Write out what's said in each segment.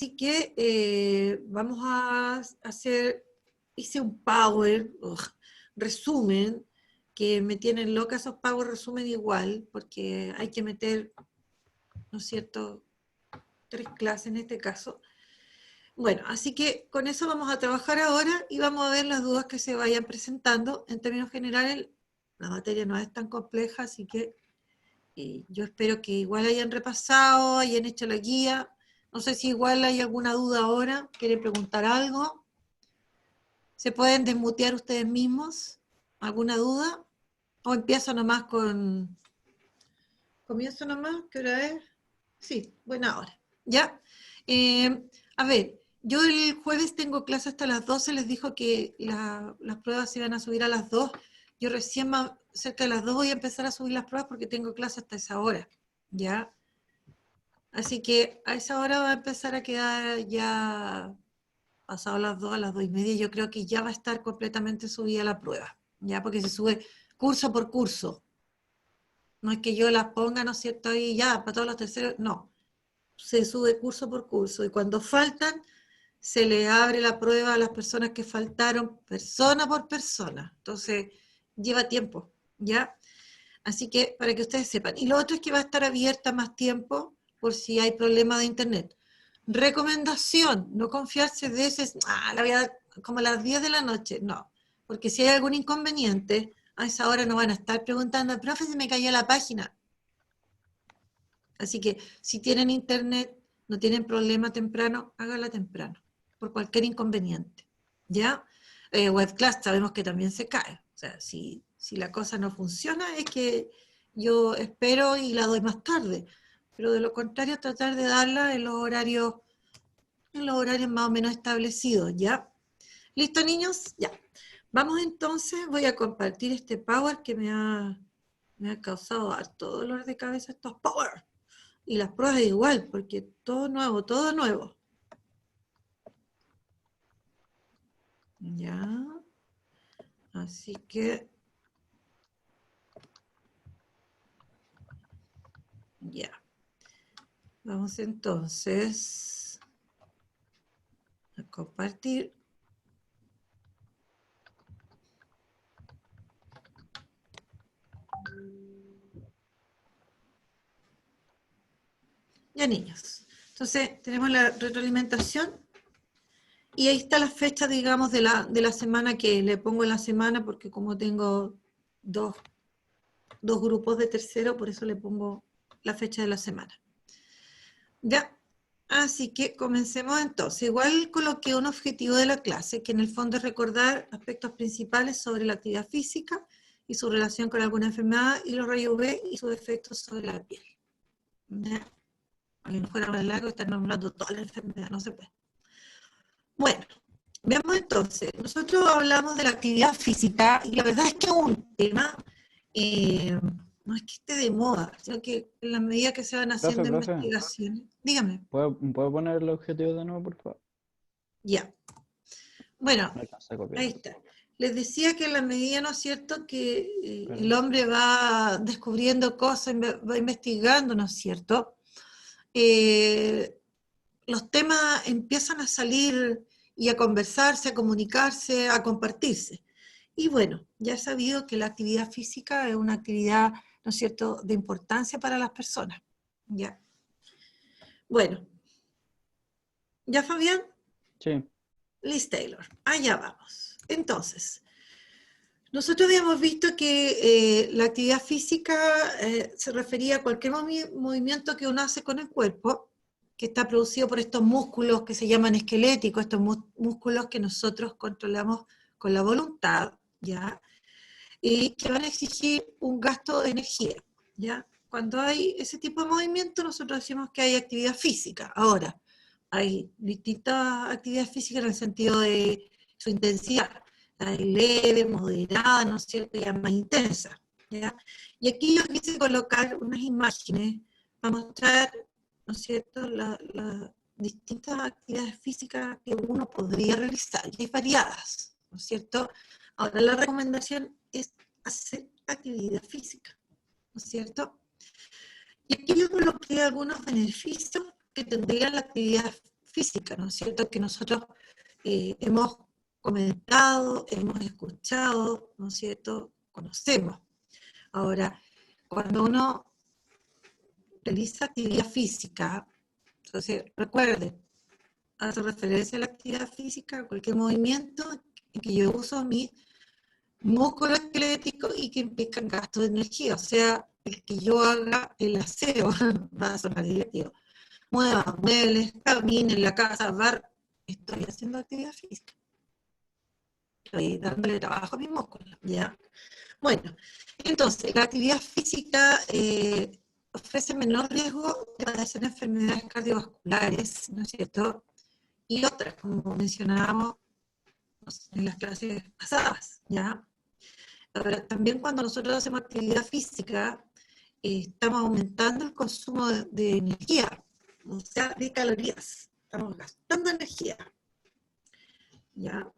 Así que vamos a hacer, hice un power resumen, que me tienen loca esos power resumen igual, porque hay que meter, ¿no es cierto?, 3 clases en este caso. Bueno, así que con eso vamos a trabajar ahora y vamos a ver las dudas que se vayan presentando. En términos generales, la materia no es tan compleja, así que yo espero que igual hayan repasado, hayan hecho la guía. No sé si igual hay alguna duda ahora, quieren preguntar algo. ¿Se pueden desmutear ustedes mismos? ¿Alguna duda? ¿O empiezo nomás con... ¿Comienzo nomás? ¿Qué hora es? Sí, buena hora. ¿Ya? A ver, yo el jueves tengo clase hasta las 12, les dijo que las pruebas se iban a subir a las 2. Yo recién cerca de las 2 voy a empezar a subir las pruebas porque tengo clase hasta esa hora. ¿Ya? Así que a esa hora va a empezar a quedar ya pasado las 2, a las 2:30, yo creo que ya va a estar completamente subida la prueba, ya, porque se sube curso por curso. No es que yo las ponga, ¿no es cierto?, ahí ya, para todos los terceros, no. Se sube curso por curso, y cuando faltan, se le abre la prueba a las personas que faltaron, persona por persona. Entonces, lleva tiempo, ¿ya? Así que, para que ustedes sepan. Y lo otro es que va a estar abierta más tiempo, por si hay problema de internet. Recomendación, no confiarse de ese, la voy a dar como a las 10 de la noche, no, porque si hay algún inconveniente, a esa hora no van a estar preguntando, profe, se me cayó la página. Así que si tienen internet, no tienen problema temprano, hágala temprano, por cualquier inconveniente, ¿ya? Webclass sabemos que también se cae, o sea, si la cosa no funciona es que yo espero y la doy más tarde, pero de lo contrario tratar de darla en los horarios más o menos establecidos, ¿ya? ¿Listo, niños? Ya. Vamos entonces, voy a compartir este Power que me ha causado harto dolor de cabeza estos Power. Y las pruebas igual, porque todo nuevo, todo nuevo. Ya. Así que... ya. Vamos entonces a compartir. Ya, niños. Entonces, tenemos la retroalimentación. Y ahí está la fecha, digamos, de la semana que le pongo en la semana, porque como tengo dos grupos de tercero, por eso le pongo la fecha de la semana. Ya, así que comencemos entonces. Igual coloqué un objetivo de la clase, que en el fondo es recordar aspectos principales sobre la actividad física y su relación con alguna enfermedad y los rayos UV y sus efectos sobre la piel. ¿Ya? A lo mejor ahora largo estar nombrando toda la enfermedad, no se puede. Bueno, veamos entonces. Nosotros hablamos de la actividad física y la verdad es que es un tema, no es que esté de moda, sino que en la medida que se van haciendo Profe, investigaciones. Dígame. ¿puedo poner el objetivo de nuevo, por favor? Ya. Bueno, No alcanza a copiar. ahí está. Les decía que en la medida, ¿no es cierto?, que el Perdón. hombre va descubriendo cosas, va investigando, ¿no es cierto?, los temas empiezan a salir y a conversarse, a comunicarse, a compartirse. Y bueno, ya he sabido que la actividad física es una actividad, ¿no es cierto?, de importancia para las personas. Ya. Bueno, ¿ya, Fabián? Sí. Liz Taylor, allá vamos. Entonces, nosotros habíamos visto que la actividad física se refería a cualquier movimiento que uno hace con el cuerpo, que está producido por estos músculos que se llaman esqueléticos, estos músculos que nosotros controlamos con la voluntad, ¿ya? Y que van a exigir un gasto de energía, ¿ya? Cuando hay ese tipo de movimiento, nosotros decimos que hay actividad física. Ahora, hay distintas actividades físicas en el sentido de su intensidad. Hay leve, moderada, ¿no es cierto?, y más intensa, ¿ya? Y aquí yo quise colocar unas imágenes para mostrar, ¿no es cierto?, las distintas actividades físicas que uno podría realizar. Y hay variadas, ¿no es cierto? Ahora, la recomendación es hacer actividad física, ¿no es cierto? Y aquí yo coloqué algunos beneficios que tendría la actividad física, ¿no es cierto?, que nosotros hemos comentado, hemos escuchado, ¿no es cierto?, conocemos. Ahora, cuando uno realiza actividad física, entonces recuerde, hace referencia a la actividad física, cualquier movimiento en que yo uso mi músculo esquelético y que implica gasto de energía, o sea, el que yo haga el aseo, va a sonar divertido, mueva muebles, camine en la casa, estoy haciendo actividad física, estoy dándole trabajo a mis músculos, ¿ya? Bueno, entonces, la actividad física ofrece menor riesgo de padecer enfermedades cardiovasculares, ¿no es cierto?, y otras, como mencionábamos en las clases pasadas, ¿ya? Ahora, también cuando nosotros hacemos actividad física, estamos aumentando el consumo de energía, o sea, de calorías. Estamos gastando energía, ¿ya?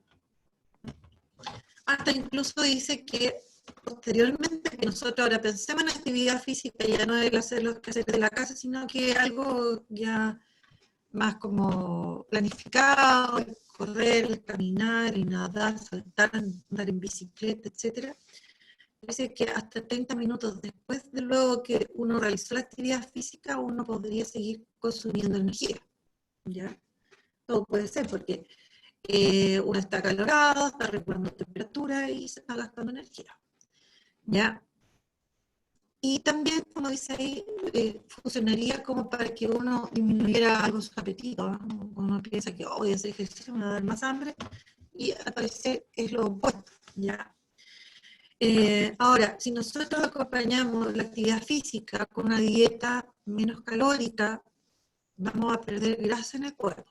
Hasta incluso dice que posteriormente, que nosotros ahora pensemos en actividad física, ya no es hacer los quehaceres de la casa, sino que algo ya más como planificado, el correr, el caminar, el nadar, saltar, andar en bicicleta, etcétera. Dice que hasta 30 minutos después de luego que uno realizó la actividad física, uno podría seguir consumiendo energía, ¿ya? Todo puede ser porque uno está acalorado, está regulando temperatura y se está gastando energía, ¿ya? Y también, como dice ahí, funcionaría como para que uno disminuyera algo su apetito, ¿no? Uno piensa que hoy hacer ejercicio me va a dar más hambre, y al parecer es lo opuesto, ¿ya? Ahora, si nosotros acompañamos la actividad física con una dieta menos calórica, vamos a perder grasa en el cuerpo.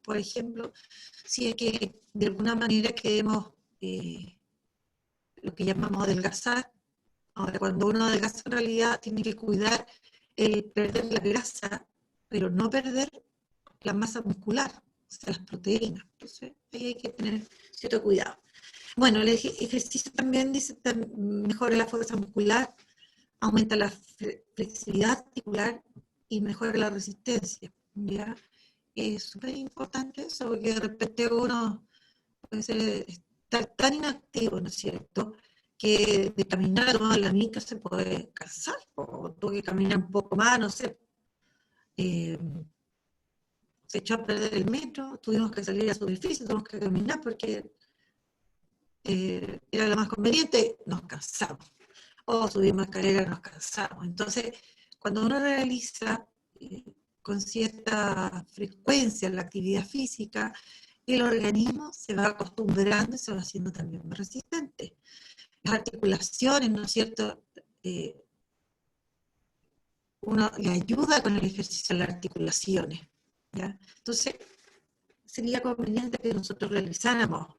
Por ejemplo, si es que de alguna manera queremos lo que llamamos adelgazar. Ahora, cuando uno adelgaza en realidad tiene que cuidar el perder la grasa, pero no perder la masa muscular, o sea, las proteínas. Entonces, ahí hay que tener cierto cuidado. Bueno, el ejercicio también dice mejora la fuerza muscular, aumenta la flexibilidad articular y mejora la resistencia, ¿ya? Es súper importante eso, porque de repente uno puede estar tan inactivo, ¿no es cierto?, que de caminar a toda la mica se puede cansar, o tuvo que caminar un poco más, no sé. Se echó a perder el metro, tuvimos que salir a su edificio, tuvimos que caminar porque era lo más conveniente, nos cansamos. O subimos escaleras, nos cansamos. Entonces, cuando uno realiza con cierta frecuencia la actividad física, el organismo se va acostumbrando y se va haciendo también más resistente. Las articulaciones, ¿no es cierto? Uno le ayuda con el ejercicio a las articulaciones, ¿ya? Entonces, sería conveniente que nosotros realizáramos,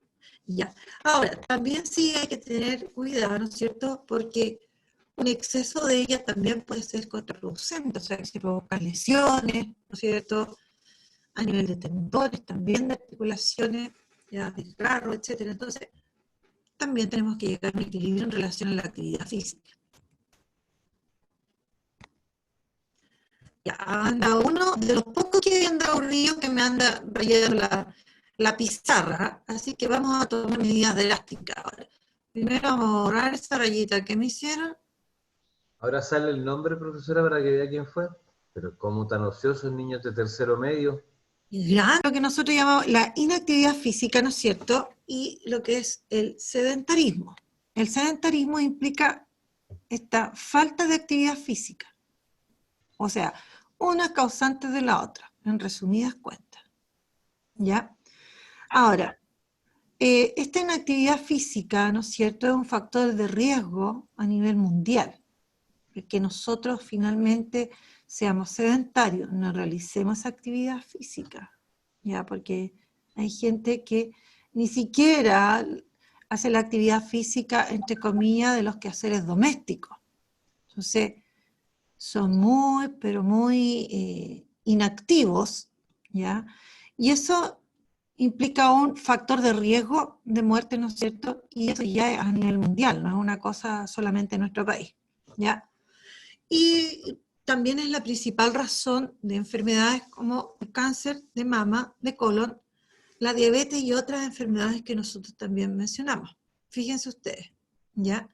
¿ya? Ahora, también sí hay que tener cuidado, ¿no es cierto? Porque un exceso de ella también puede ser contraproducente, o sea, que se provocan lesiones, ¿no es cierto?, a nivel de tendones, también de articulaciones, ya, de carro, etcétera. Entonces, también tenemos que llegar a un equilibrio en relación a la actividad física. Ya anda uno de los pocos que anda aburrido, que me anda rayando la pizarra, así que vamos a tomar medidas drásticas ahora. Primero vamos a borrar esa rayita que me hicieron. Ahora sale el nombre, profesora, para que vea quién fue. Pero cómo tan ociosos niños de tercero medio. Y ya lo que nosotros llamamos la inactividad física, ¿no es cierto? Y lo que es el sedentarismo. El sedentarismo implica esta falta de actividad física. O sea, una causante de la otra, en resumidas cuentas. ¿Ya? Ahora, esta inactividad física, ¿no es cierto?, es un factor de riesgo a nivel mundial. Que nosotros finalmente seamos sedentarios, no realicemos actividad física, ¿ya? Porque hay gente que ni siquiera hace la actividad física, entre comillas, de los quehaceres domésticos. Entonces, son muy, pero muy inactivos, ¿ya? Y eso implica un factor de riesgo de muerte, ¿no es cierto? Y eso ya es a nivel mundial, no es una cosa solamente en nuestro país, ¿ya? Y también es la principal razón de enfermedades como el cáncer de mama, de colon, la diabetes y otras enfermedades que nosotros también mencionamos. Fíjense ustedes, ¿ya?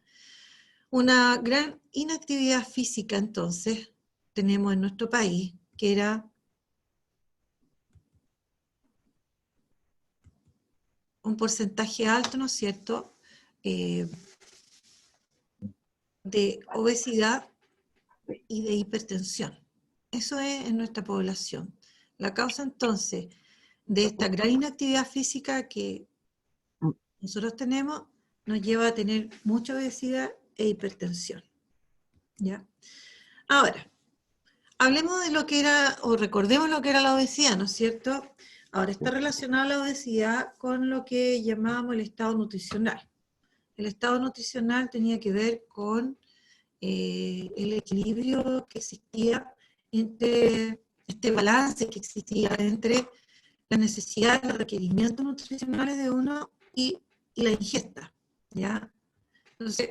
Una gran inactividad física, entonces, tenemos en nuestro país, que era un porcentaje alto, ¿no es cierto?, de obesidad y de hipertensión. Eso es en nuestra población. La causa, entonces, de esta gran inactividad física que nosotros tenemos, nos lleva a tener mucha obesidad e hipertensión. ¿Ya? Ahora, hablemos de lo que era, o recordemos lo que era la obesidad, ¿no es cierto? Ahora, está relacionada la obesidad con lo que llamábamos el estado nutricional. El estado nutricional tenía que ver con el equilibrio que existía entre este balance que existía entre las necesidades, los requerimientos nutricionales de uno y la ingesta, ¿ya? Entonces,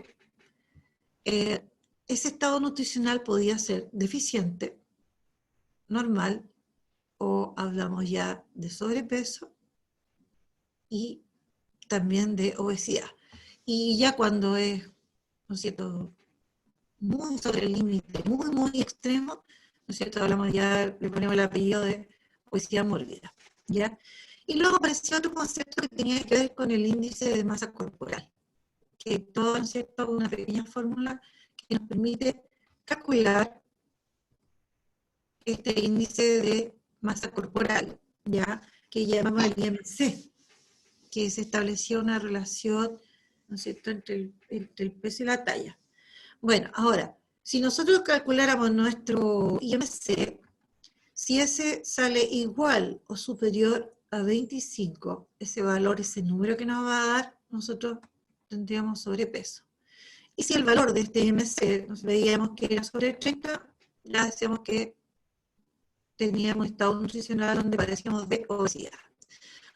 ese estado nutricional podía ser deficiente, normal, o hablamos ya de sobrepeso y también de obesidad. Y ya cuando es, ¿no es cierto?, muy sobre el límite, muy, muy extremo, ¿no es cierto?, hablamos ya, le ponemos el apellido de obesidad mórbida, ¿ya? Y luego apareció otro concepto que tenía que ver con el índice de masa corporal, que todo, ¿no es cierto?, una pequeña fórmula que nos permite calcular este índice de masa corporal, ¿ya?, que llamamos el IMC, que se estableció una relación, ¿no es cierto?, entre el peso y la talla. Bueno, ahora, si nosotros calculáramos nuestro IMC, si ese sale igual o superior a 25, ese valor, ese número que nos va a dar, nosotros tendríamos sobrepeso. Y si el valor de este IMC nos veíamos que era sobre 30, ya decíamos que teníamos un estado nutricional donde padecíamos de obesidad.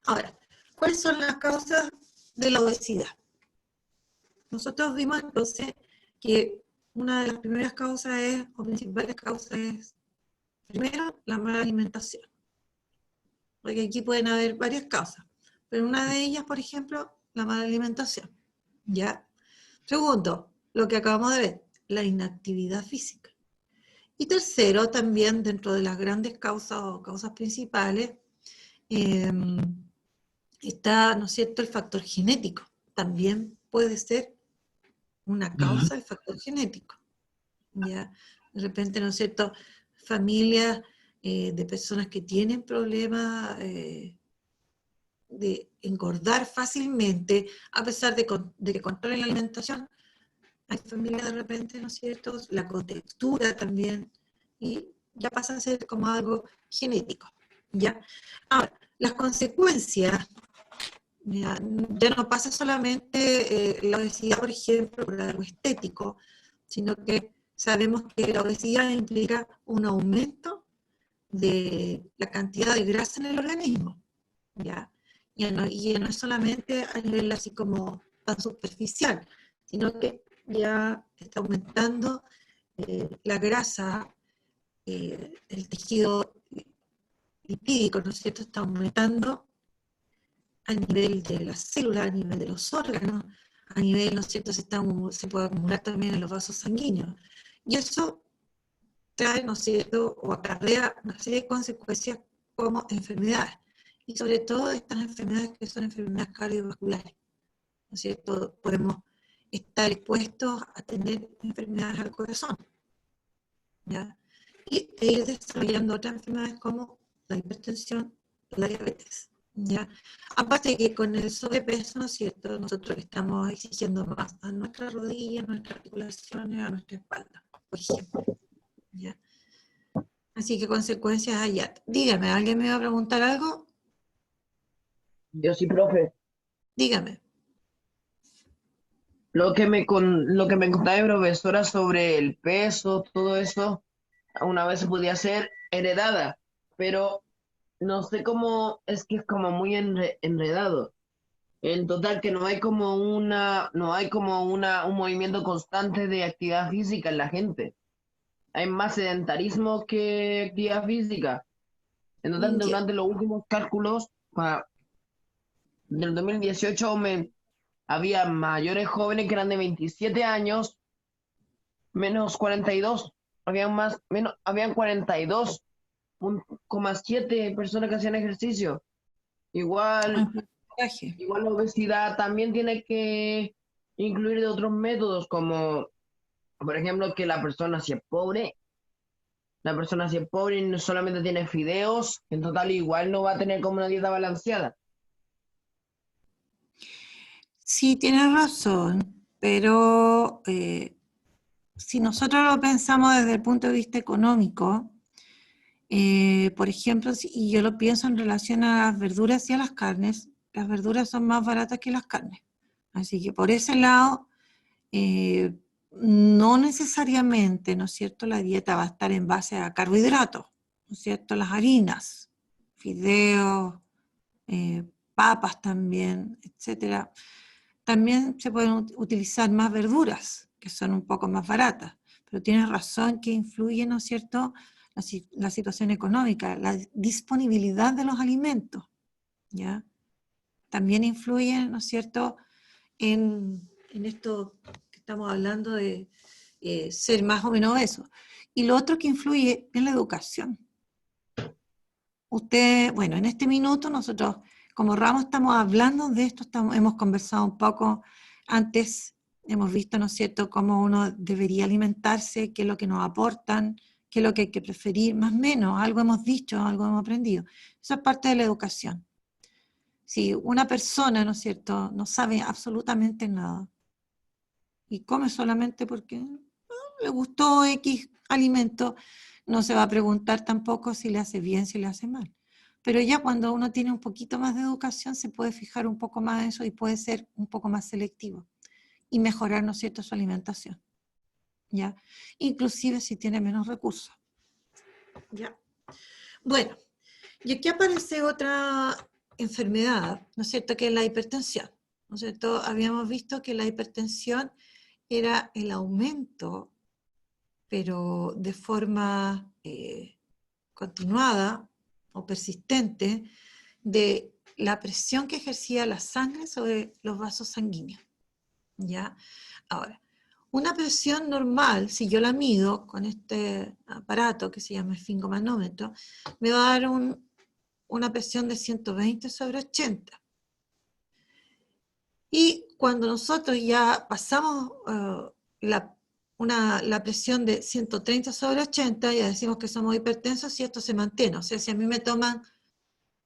Ahora, ¿cuáles son las causas de la obesidad? Nosotros vimos entonces que una de las primeras causas es, o principales causas es, primero, la mala alimentación. Porque aquí pueden haber varias causas, pero una de ellas, por ejemplo, la mala alimentación, ¿ya? Segundo, lo que acabamos de ver, la inactividad física. Y tercero, también dentro de las grandes causas o causas principales, está, ¿no es cierto?, el factor genético. También puede ser una causa del factor genético. ¿Ya? De repente, ¿no es cierto?, familias de personas que tienen problemas de engordar fácilmente, a pesar de que controlen la alimentación, hay familias de repente, ¿no es cierto?, la contextura también, y ya pasa a ser como algo genético, ¿ya? Ahora, las consecuencias, ya no pasa solamente la obesidad, por ejemplo, por algo estético, sino que sabemos que la obesidad implica un aumento de la cantidad de grasa en el organismo, ¿ya? Y no es solamente a nivel así como tan superficial, sino que ya está aumentando la grasa, el tejido lipídico, ¿no es cierto?, está aumentando a nivel de las células, a nivel de los órganos, a nivel, ¿no es cierto?, se puede acumular también en los vasos sanguíneos. Y eso trae, ¿no es cierto?, o acarrea una serie de consecuencias como enfermedades. Y sobre todo estas enfermedades que son enfermedades cardiovasculares, ¿no es cierto? Podemos estar expuestos a tener enfermedades al corazón, ¿ya? Y ir desarrollando otras enfermedades como la hipertensión, la diabetes, ¿ya? Aparte de que con el sobrepeso, ¿no es cierto?, nosotros estamos exigiendo más a nuestras rodillas, a nuestras articulaciones, a nuestra espalda, por ejemplo, ¿ya? Así que consecuencias allá. Dígame, ¿alguien me va a preguntar algo? Yo sí, profe. Dígame. Lo que me contaba mi profesora sobre el peso, todo eso, una vez se podía ser heredada, pero no sé cómo, es que es como muy enredado. En total, que no hay como un movimiento constante de actividad física en la gente. hay más sedentarismo que actividad física. Entonces, Ya. durante los últimos cálculos, del 2018 había mayores jóvenes que eran de 27 años, menos 42. Habían 42,7 personas que hacían ejercicio. Ah, Igual, porcentaje. igual la obesidad también tiene que incluir de otros métodos, como por ejemplo que la persona si es pobre y no solamente tiene fideos, en total igual no va a tener como una dieta balanceada. Sí, tienes razón, pero si nosotros lo pensamos desde el punto de vista económico, por ejemplo, y yo lo pienso en relación a las verduras y a las carnes, las verduras son más baratas que las carnes. Así que por ese lado, no necesariamente, ¿no es cierto?, la dieta va a estar en base a carbohidratos, ¿no es cierto?, las harinas, fideos, papas también, etcétera. También se pueden utilizar más verduras, que son un poco más baratas, pero tienes razón que influye, ¿no es cierto?, la situación económica, la disponibilidad de los alimentos, ¿ya? También influye, ¿no es cierto?, en esto que estamos hablando de ser más o menos obeso. Y lo otro que influye es la educación. Usted, bueno, en este minuto nosotros como ramo estamos hablando de esto, hemos conversado un poco antes, hemos visto, ¿no es cierto?, cómo uno debería alimentarse, qué es lo que nos aportan, qué es lo que hay que preferir, más o menos, algo hemos dicho, algo hemos aprendido. Eso es parte de la educación. Si una persona, ¿no es cierto?, no sabe absolutamente nada y come solamente porque le gustó X alimento, no se va a preguntar tampoco si le hace bien, si le hace mal. Pero ya cuando uno tiene un poquito más de educación, se puede fijar un poco más en eso y puede ser un poco más selectivo y mejorar, ¿no es cierto?, su alimentación, ¿ya? Inclusive si tiene menos recursos, ¿ya? Bueno, y aquí aparece otra enfermedad, ¿no es cierto?, que es la hipertensión, ¿no es cierto? Habíamos visto que la hipertensión era el aumento, pero de forma continuada o persistente, de la presión que ejercía la sangre sobre los vasos sanguíneos, ¿ya? Ahora, una presión normal, si yo la mido con este aparato que se llama esfingomanómetro, me va a dar una presión de 120/80. Y cuando nosotros ya pasamos la presión de 130/80, ya decimos que somos hipertensos y esto se mantiene. O sea, si a mí me toman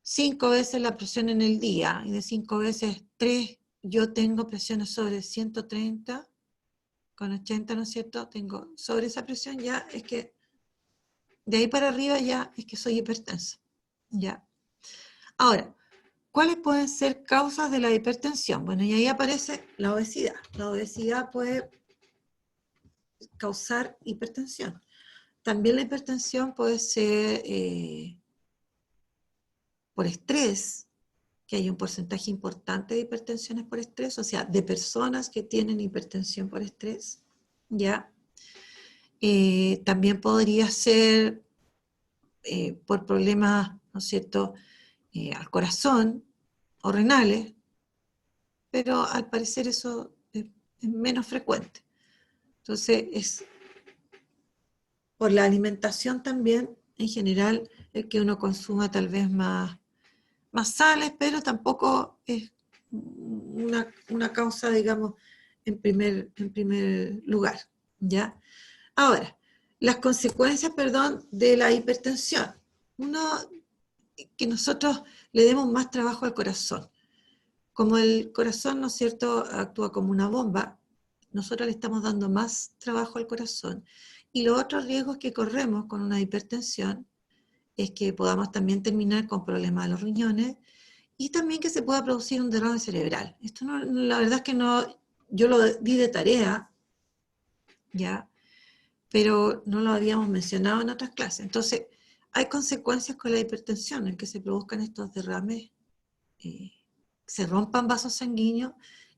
5 veces la presión en el día y de 5 veces 3, yo tengo presiones sobre 130/80, ¿no es cierto? Tengo sobre esa presión, ya es que de ahí para arriba ya es que soy hipertenso. ¿Ya? Ahora, ¿cuáles pueden ser causas de la hipertensión? Bueno, y ahí aparece la obesidad. La obesidad puede causar hipertensión. También la hipertensión puede ser por estrés, que hay un porcentaje importante de hipertensiones por estrés, o sea, de personas que tienen hipertensión por estrés, ¿ya? También podría ser por problemas, ¿no es cierto?, al corazón o renales, pero al parecer eso es menos frecuente. Entonces, es por la alimentación también, en general, el que uno consuma tal vez más sales, pero tampoco es una causa, digamos, en primer lugar, ¿ya? Ahora, las consecuencias, perdón, de la hipertensión. Uno, que nosotros le demos más trabajo al corazón. Como el corazón, ¿no es cierto?, actúa como una bomba, nosotros le estamos dando más trabajo al corazón. Y los otros riesgos que corremos con una hipertensión es que podamos también terminar con problemas de los riñones y también que se pueda producir un derrame cerebral. Esto no, la verdad es que no, yo lo di de tarea, ¿ya? Pero no lo habíamos mencionado en otras clases. Entonces, hay consecuencias con la hipertensión, en que se produzcan estos derrames, se rompan vasos sanguíneos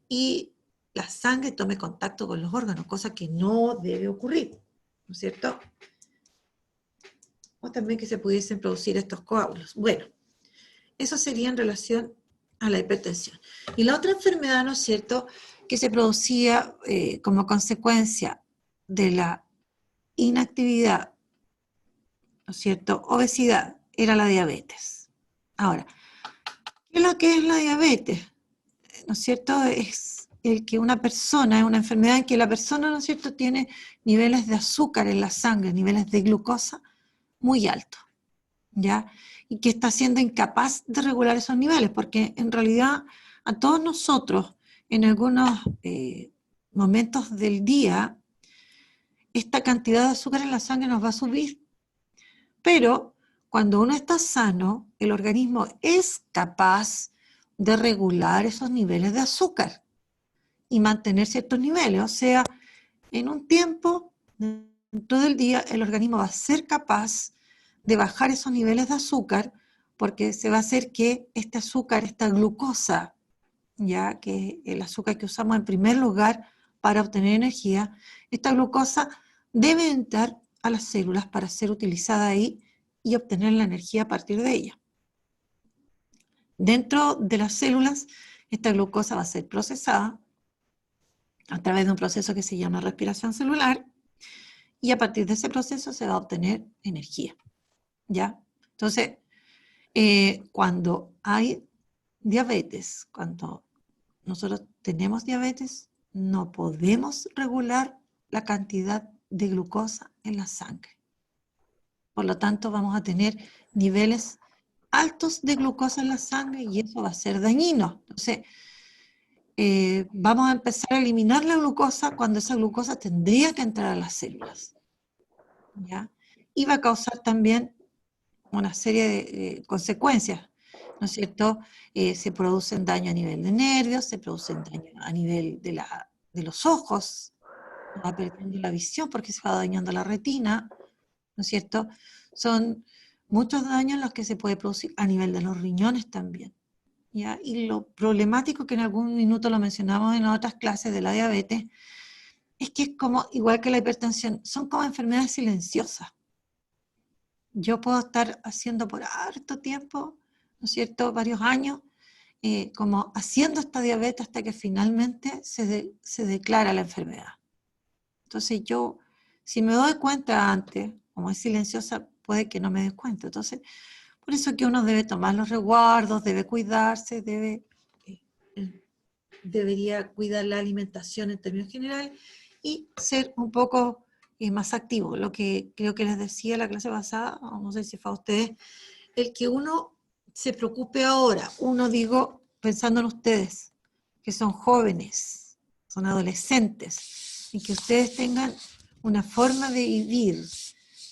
y la sangre tome contacto con los órganos, cosa que no debe ocurrir, ¿no es cierto? o también que se pudiesen producir estos coágulos. Bueno, eso sería en relación a la hipertensión. Y la otra enfermedad, ¿no es cierto?, que se producía como consecuencia de la inactividad, ¿no es cierto?, obesidad, era la diabetes. Ahora, ¿qué es lo que es la diabetes? ¿No es cierto? Es el que una persona, es una enfermedad en que la persona, ¿no es cierto?, tiene niveles de azúcar en la sangre, niveles de glucosa muy altos, ¿ya? Y que está siendo incapaz de regular esos niveles, porque en realidad a todos nosotros, en algunos momentos del día, esta cantidad de azúcar en la sangre nos va a subir. Pero cuando uno está sano, el organismo es capaz de regular esos niveles de azúcar y mantener ciertos niveles. O sea, en un tiempo, dentro del día, el organismo va a ser capaz de bajar esos niveles de azúcar porque se va a hacer que este azúcar, esta glucosa, ya que el azúcar que usamos en primer lugar para obtener energía, esta glucosa debe entrar a las células para ser utilizada ahí y obtener la energía a partir de ella. Dentro de las células, esta glucosa va a ser procesada a través de un proceso que se llama respiración celular y a partir de ese proceso se va a obtener energía, ¿ya? Entonces, cuando hay diabetes, cuando nosotros tenemos diabetes, no podemos regular la cantidad de glucosa en la sangre. Por lo tanto, vamos a tener niveles altos de glucosa en la sangre y eso va a ser dañino. Entonces, vamos a empezar a eliminar la glucosa cuando esa glucosa tendría que entrar a las células, ¿ya? Y va a causar también una serie de consecuencias, ¿no es cierto? Se producen daño a nivel de nervios, se producen daño a nivel de los ojos, va perdiendo la visión porque se va dañando la retina, ¿no es cierto? Son muchos daños los que se puede producir a nivel de los riñones también, ¿ya? Y lo problemático, que en algún minuto lo mencionamos en otras clases de la diabetes, es que es como, igual que la hipertensión, son como enfermedades silenciosas. Yo puedo estar haciendo por harto tiempo, ¿no es cierto?, varios años, como haciendo esta diabetes hasta que finalmente se declara la enfermedad. Entonces yo, si me doy cuenta antes, como es silenciosa, puede que no me dé cuenta. Entonces, por eso que uno debe tomar los resguardos, debe cuidarse, debería cuidar la alimentación en términos generales y ser un poco más activo. Lo que creo que les decía en la clase pasada, no sé si fue a ustedes, el que uno se preocupe ahora, uno digo, pensando en ustedes, que son jóvenes, son adolescentes, y que ustedes tengan una forma de vivir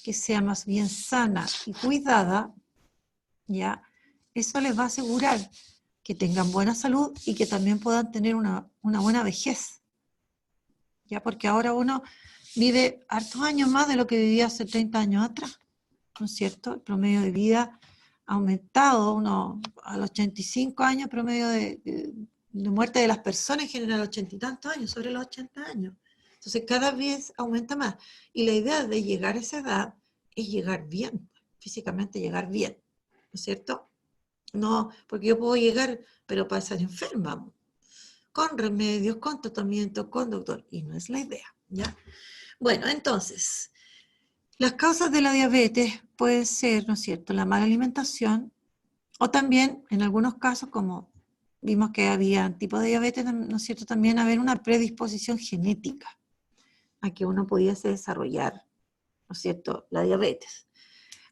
que sea más bien sana y cuidada, ¿ya? Eso les va a asegurar que tengan buena salud y que también puedan tener una buena vejez, ¿ya? Porque ahora uno vive hartos años más de lo que vivía hace 30 años atrás, ¿no es cierto? El promedio de vida ha aumentado, uno a los 85 años, promedio de muerte de las personas en general, 80 y tantos años, sobre los 80 años. Entonces cada vez aumenta más. Y la idea de llegar a esa edad es llegar bien, físicamente llegar bien, ¿no es cierto? No, porque yo puedo llegar, pero para estar enferma, con remedios, con tratamiento, con doctor, y no es la idea, ¿ya? Bueno, entonces, las causas de la diabetes pueden ser, ¿no es cierto?, la mala alimentación, o también, en algunos casos, como vimos que había tipos de diabetes, ¿no es cierto?, también haber una predisposición genética a que uno pudiese desarrollar, ¿no es cierto?, la diabetes.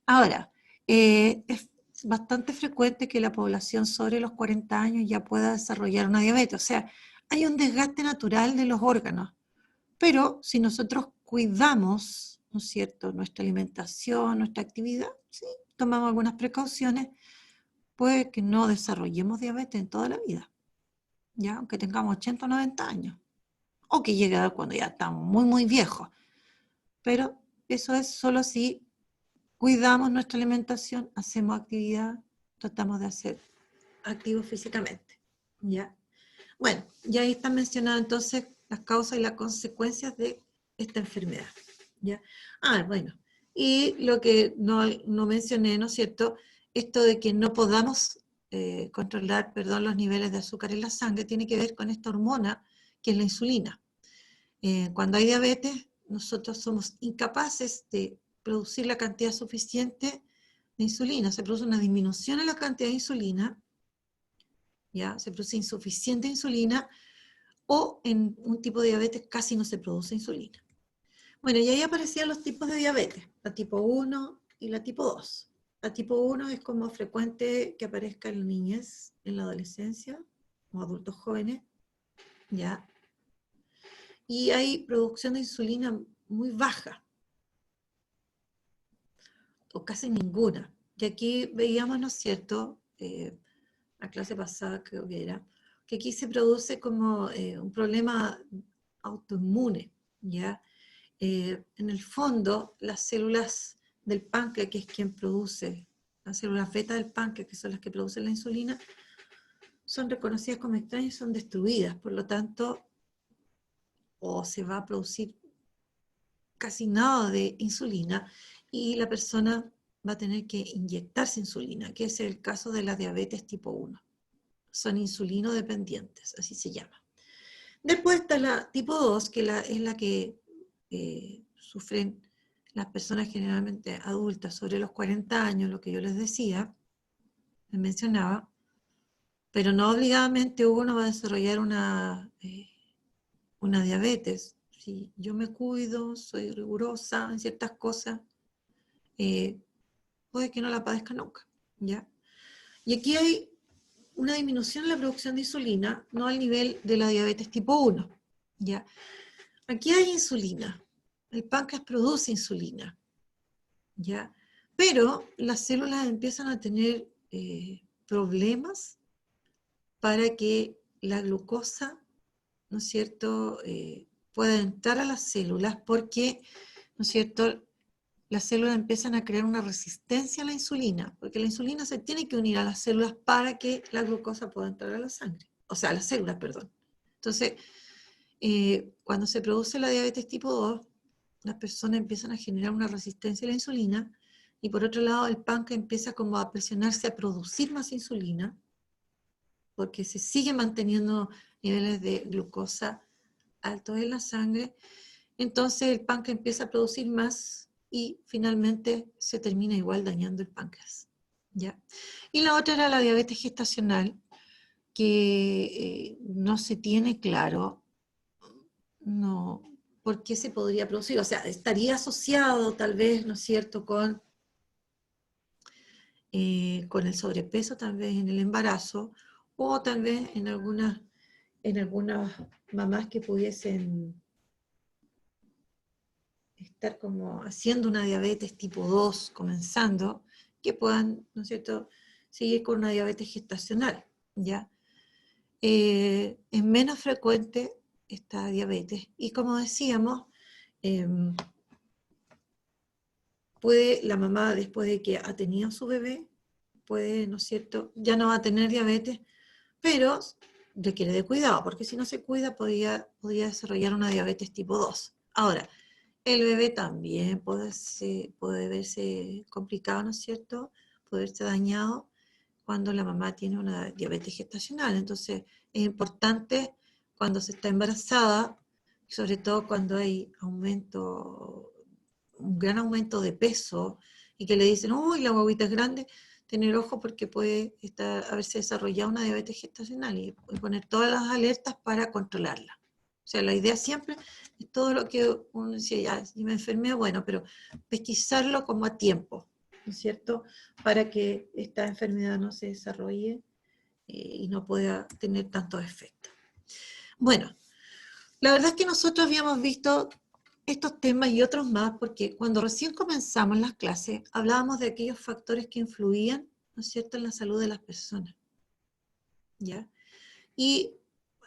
Ahora, es bastante frecuente que la población sobre los 40 años ya pueda desarrollar una diabetes, o sea, hay un desgaste natural de los órganos, pero si nosotros cuidamos, ¿no es cierto?, nuestra alimentación, nuestra actividad, sí, tomamos algunas precauciones, puede que no desarrollemos diabetes en toda la vida, ya, aunque tengamos 80 o 90 años, o que llegue a dar cuando ya estamos muy, muy viejos, pero eso es solo si cuidamos nuestra alimentación, hacemos actividad, tratamos de ser activos físicamente, ¿ya? Bueno, ya ahí están mencionadas entonces las causas y las consecuencias de esta enfermedad, ¿ya? Ah, bueno, Y lo que no mencioné, ¿no es cierto? Esto de que no podamos controlar, los niveles de azúcar en la sangre tiene que ver con esta hormona que es la insulina. Cuando hay diabetes, nosotros somos incapaces de producir la cantidad suficiente de insulina. Se produce una disminución en la cantidad de insulina, ¿ya? Se produce insuficiente insulina, o en un tipo de diabetes casi no se produce insulina. Bueno, y ahí aparecían los tipos de diabetes, la tipo 1 y la tipo 2. La tipo 1 es como frecuente que aparezca en la niñez, en la adolescencia, o adultos jóvenes, ¿ya? Y hay producción de insulina muy baja, o casi ninguna. Y aquí veíamos, ¿no es cierto?, la clase pasada creo que era, que aquí se produce como un problema autoinmune, ¿ya? En el fondo, las células del páncreas, que es quien produce, las células beta del páncreas, que son las que producen la insulina, son reconocidas como extrañas y son destruidas, por lo tanto, o se va a producir casi nada de insulina, y la persona va a tener que inyectarse insulina, que es el caso de la diabetes tipo 1. Son insulino dependientes, así se llama. Después está la tipo 2, que es la que sufren las personas generalmente adultas sobre los 40 años, lo que yo les decía, les mencionaba, pero no obligadamente uno va a desarrollar una diabetes. Si yo me cuido, soy rigurosa en ciertas cosas, puede que no la padezca nunca, ¿ya? Y aquí hay una disminución en la producción de insulina, no al nivel de la diabetes tipo 1, ¿ya? Aquí hay insulina, el páncreas produce insulina, ¿ya? Pero las células empiezan a tener problemas para que la glucosa, ¿no es cierto?, pueda entrar a las células, porque, ¿no es cierto?, las células empiezan a crear una resistencia a la insulina, porque la insulina se tiene que unir a las células para que la glucosa pueda entrar a la sangre, o sea, a las células, perdón. Entonces, cuando se produce la diabetes tipo 2, las personas empiezan a generar una resistencia a la insulina, y por otro lado el páncreas empieza como a presionarse a producir más insulina, porque se siguen manteniendo niveles de glucosa altos en la sangre. Entonces el páncreas empieza a producir más y finalmente se termina igual dañando el páncreas, ¿ya? Y la otra era la diabetes gestacional, que no se tiene claro por qué se podría producir. O sea, estaría asociado tal vez, ¿no es cierto?, con el sobrepeso, tal vez en el embarazo, o tal vez en algunas mamás que pudiesen estar como haciendo una diabetes tipo 2, comenzando, que puedan, ¿no es cierto?, seguir con una diabetes gestacional, ¿ya? Es menos frecuente esta diabetes, y como decíamos, puede la mamá, después de que ha tenido su bebé, puede, ¿no es cierto?, ya no va a tener diabetes, pero requiere de cuidado, porque si no se cuida podría desarrollar una diabetes tipo 2. Ahora, el bebé también puede verse complicado, ¿no es cierto?, puede verse dañado cuando la mamá tiene una diabetes gestacional. Entonces, es importante cuando se está embarazada, sobre todo cuando hay un gran aumento de peso, y que le dicen, uy, la guaguita es grande, tener ojo porque puede haberse desarrollado una diabetes gestacional, y poner todas las alertas para controlarla. O sea, la idea siempre es todo lo que uno decía, ya, si me enfermé, bueno, pero pesquisarlo como a tiempo, ¿no es cierto?, para que esta enfermedad no se desarrolle y no pueda tener tantos efectos. Bueno, la verdad es que nosotros habíamos visto estos temas y otros más, porque cuando recién comenzamos las clases, hablábamos de aquellos factores que influían, ¿no es cierto?, en la salud de las personas, ¿ya? Y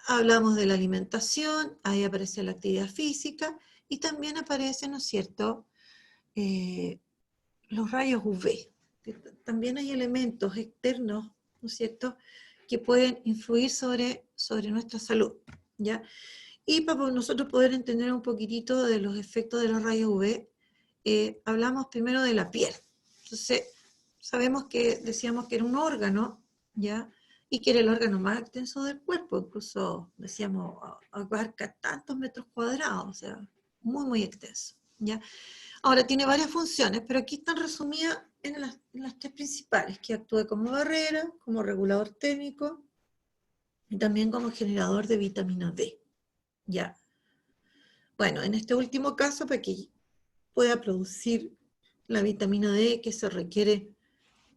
hablamos de la alimentación, ahí aparece la actividad física, y también aparecen, ¿no es cierto?, los rayos UV. También hay elementos externos, ¿no es cierto?, que pueden influir sobre nuestra salud, ¿ya? Y para nosotros poder entender un poquitito de los efectos de los rayos UV, hablamos primero de la piel. Entonces, sabemos que decíamos que era un órgano, ¿ya? Y que era el órgano más extenso del cuerpo, incluso decíamos abarca tantos metros cuadrados, o sea, muy, muy extenso, ¿ya? Ahora tiene varias funciones, pero aquí están resumidas en las tres principales, que actúa como barrera, como regulador térmico y también como generador de vitamina D, ¿ya? Bueno, en este último caso, para que pueda producir la vitamina D que se requiere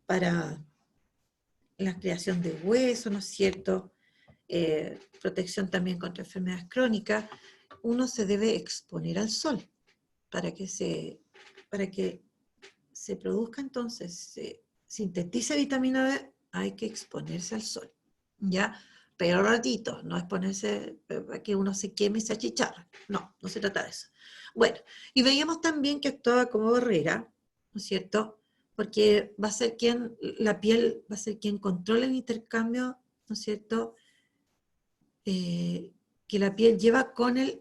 para la creación de hueso, ¿no es cierto? Protección también contra enfermedades crónicas, uno se debe exponer al sol para que se produzca entonces, se sintetice vitamina D, hay que exponerse al sol, ¿ya? Pero ratito, no exponerse para que uno se queme y se achicharre, no, no se trata de eso. Bueno, y veíamos también que actuaba como barrera, ¿no es cierto? Porque va a ser la piel va a ser quien controla el intercambio, ¿no es cierto?, que la piel lleva con el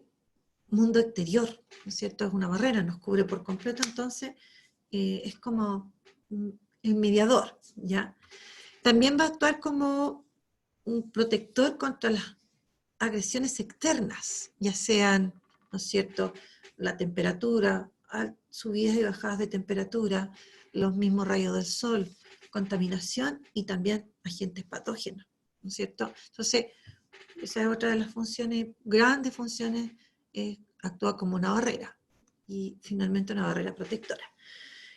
mundo exterior, ¿no es cierto? Es una barrera, nos cubre por completo, entonces es como el mediador, ¿ya? También va a actuar como un protector contra las agresiones externas, ya sean, ¿no es cierto?, la temperatura, subidas y bajadas de temperatura, los mismos rayos del sol, contaminación y también agentes patógenos, ¿no es cierto? Entonces, esa es otra de las funciones, grandes funciones, actúa como una barrera y finalmente una barrera protectora.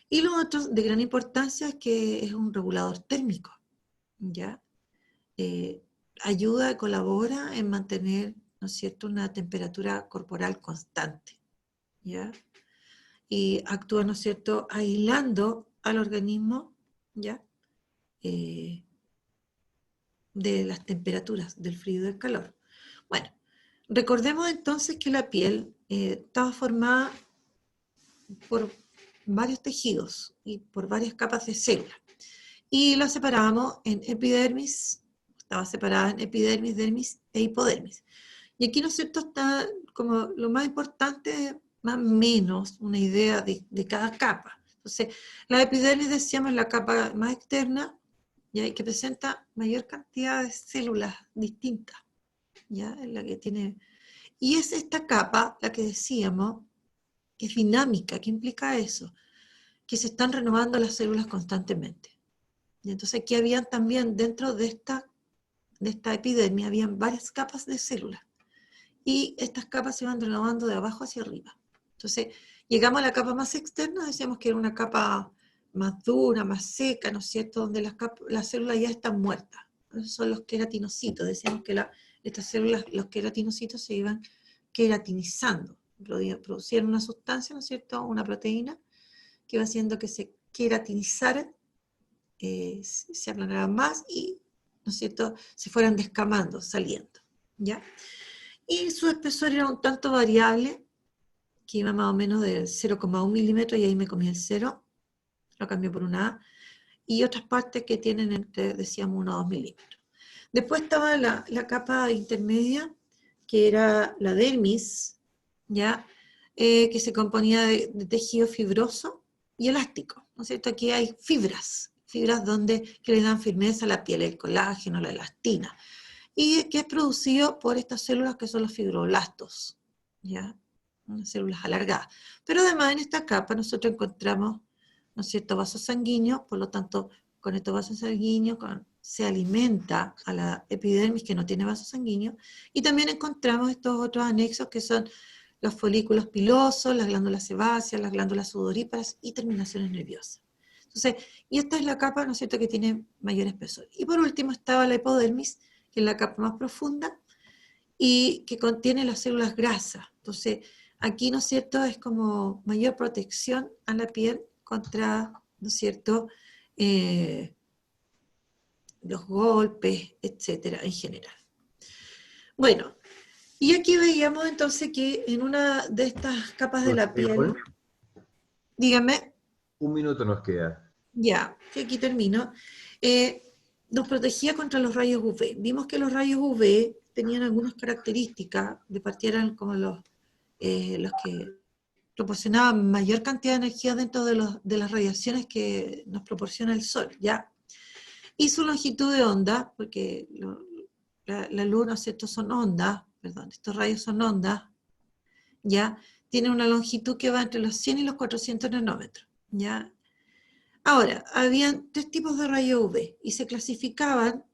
Y lo otro de gran importancia es que es un regulador térmico, ¿ya? Ayuda, colabora en mantener, ¿no es cierto?, una temperatura corporal constante, ¿ya? Y actúa, ¿no es cierto?, aislando al organismo, ¿ya?, de las temperaturas, del frío y del calor. Bueno, recordemos entonces que la piel estaba formada por varios tejidos y por varias capas de células. Y lo separábamos en epidermis, estaba separada en epidermis, dermis e hipodermis. Y aquí, ¿no es cierto?, está como lo más importante, más o menos, una idea de cada capa. Entonces, la epidermis, decíamos, la capa más externa, ¿ya?, que presenta mayor cantidad de células distintas, ¿ya?, en la que tiene... Y es esta capa, la que decíamos, que es dinámica. ¿Qué implica eso? Que se están renovando las células constantemente. Y entonces aquí habían también, dentro de esta epidermia, habían varias capas de células. Y estas capas se van renovando de abajo hacia arriba. Entonces, llegamos a la capa más externa, decíamos que era una capa más dura, más seca, ¿no es cierto?, donde las células ya están muertas. Esos son los queratinocitos. Decíamos que estas células, los queratinocitos, se iban queratinizando. Producían una sustancia, ¿no es cierto?, una proteína, que iba haciendo que se queratinizaran, se aplanaran más y, ¿no es cierto?, se fueran descamando, saliendo, ¿ya? Y su espesor era un tanto variable, que iba más o menos de 0,1 milímetros, y ahí me comí el 0, lo cambié por una A, y otras partes que tienen entre, decíamos, 1 o 2 milímetros. Después estaba la capa intermedia, que era la dermis, ¿ya?, que se componía de tejido fibroso y elástico, ¿no es cierto? Aquí hay fibras que le dan firmeza a la piel, el colágeno, la elastina, y que es producido por estas células que son los fibroblastos, ¿ya?, unas células alargadas. Pero además en esta capa nosotros encontramos, ¿no es cierto?, vasos sanguíneos, por lo tanto, con estos vasos sanguíneos se alimenta a la epidermis, que no tiene vasos sanguíneos, y también encontramos estos otros anexos que son los folículos pilosos, las glándulas sebáceas, las glándulas sudoríparas y terminaciones nerviosas. Entonces, y esta es la capa, ¿no es cierto?, que tiene mayor espesor. Y por último estaba la hipodermis, que es la capa más profunda y que contiene las células grasas. Entonces, aquí, ¿no es cierto?, es como mayor protección a la piel contra, ¿no es cierto?, los golpes, etcétera, en general. Bueno, y aquí veíamos entonces que en una de estas capas de la piel, dígame. Un minuto nos queda. Ya, que aquí termino. Nos protegía contra los rayos UV. Vimos que los rayos UV tenían algunas características, de partida eran como los que proporcionaba mayor cantidad de energía dentro de las radiaciones que nos proporciona el Sol, ¿ya? Y su longitud de onda, porque la luz, ¿no es cierto?, son ondas, perdón, estos rayos son ondas, ¿ya? Tiene una longitud que va entre los 100 y los 400 nanómetros, ¿ya? Ahora, habían 3 tipos de rayos UV y se clasificaban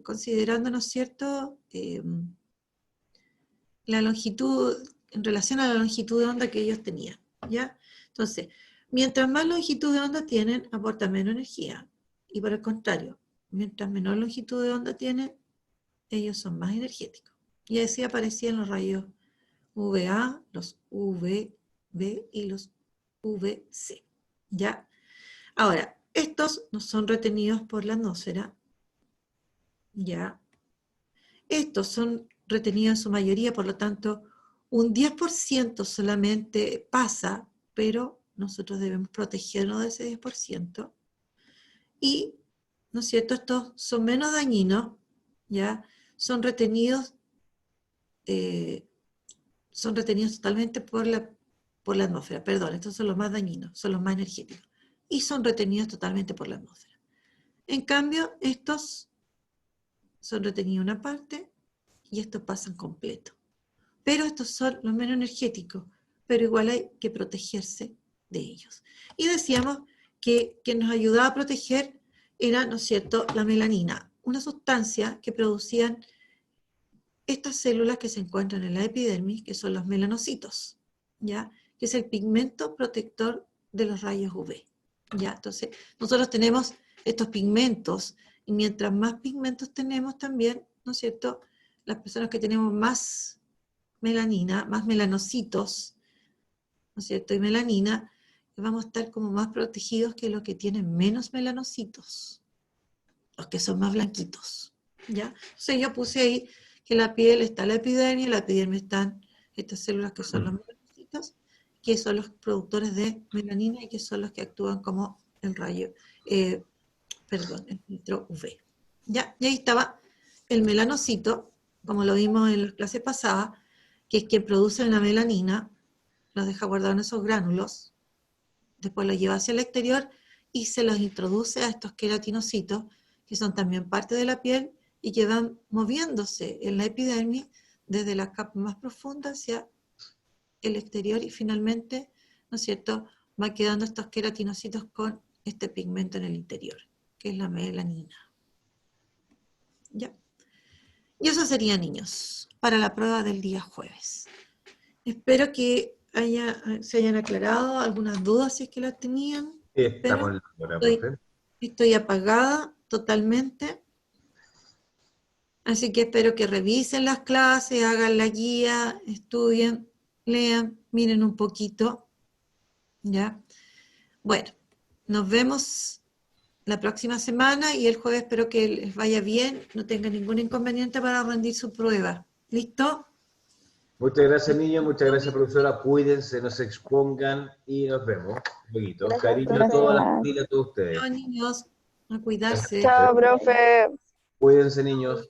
considerando, ¿no es cierto?, la longitud, en relación a la longitud de onda que ellos tenían, ¿ya? Entonces, mientras más longitud de onda tienen, aportan menos energía. Y por el contrario, mientras menor longitud de onda tienen, ellos son más energéticos. Y así aparecían los rayos UVA, los UVB y los UVC, ¿ya? Ahora, estos no son retenidos por la atmósfera, ¿ya? Estos son retenidos en su mayoría, por lo tanto, un 10% solamente pasa, pero nosotros debemos protegernos de ese 10%. Y, ¿no es cierto?, estos son menos dañinos, ¿ya? Son retenidos totalmente por la atmósfera. Perdón, estos son los más dañinos, son los más energéticos. Y son retenidos totalmente por la atmósfera. En cambio, estos son retenidos una parte y estos pasan completo. Pero estos son los menos energéticos, pero igual hay que protegerse de ellos. Y decíamos que nos ayudaba a proteger era, ¿no es cierto?, la melanina, una sustancia que producían estas células que se encuentran en la epidermis, que son los melanocitos, ¿ya? Que es el pigmento protector de los rayos UV, ¿ya? Entonces, nosotros tenemos estos pigmentos, y mientras más pigmentos tenemos también, ¿no es cierto?, las personas que tenemos más melanina, más melanocitos, ¿no es cierto?, y melanina, vamos a estar como más protegidos que los que tienen menos melanocitos, los que son más blanquitos, ¿ya? Entonces yo puse ahí que la piel está la epidermis están estas células que son los melanocitos, que son los productores de melanina y que son los que actúan como el rayo, el filtro UV. ¿Ya? Y ahí estaba el melanocito, como lo vimos en las clases pasadas, que es quien produce la melanina, los deja guardados en esos gránulos, después los lleva hacia el exterior y se los introduce a estos queratinocitos, que son también parte de la piel y que van moviéndose en la epidermis desde la capa más profunda hacia el exterior y finalmente, ¿no es cierto?, va quedando estos queratinocitos con este pigmento en el interior, que es la melanina. ¿Ya? Y eso sería, niños, para la prueba del día jueves. Espero que se hayan aclarado algunas dudas si es que las tenían. Estamos en la hora, profe. Estoy apagada totalmente. Así que espero que revisen las clases, hagan la guía, estudien, lean, miren un poquito. ¿Ya? Bueno, nos vemos la próxima semana y el jueves espero que les vaya bien, no tengan ningún inconveniente para rendir su prueba. ¿Listo? Muchas gracias, niños. Muchas gracias, profesora. Cuídense, no se expongan y nos vemos. Luego. Cariño a todas las familias, a todos ustedes. Chao, niños, a cuidarse. Chao, profe. Cuídense, niños.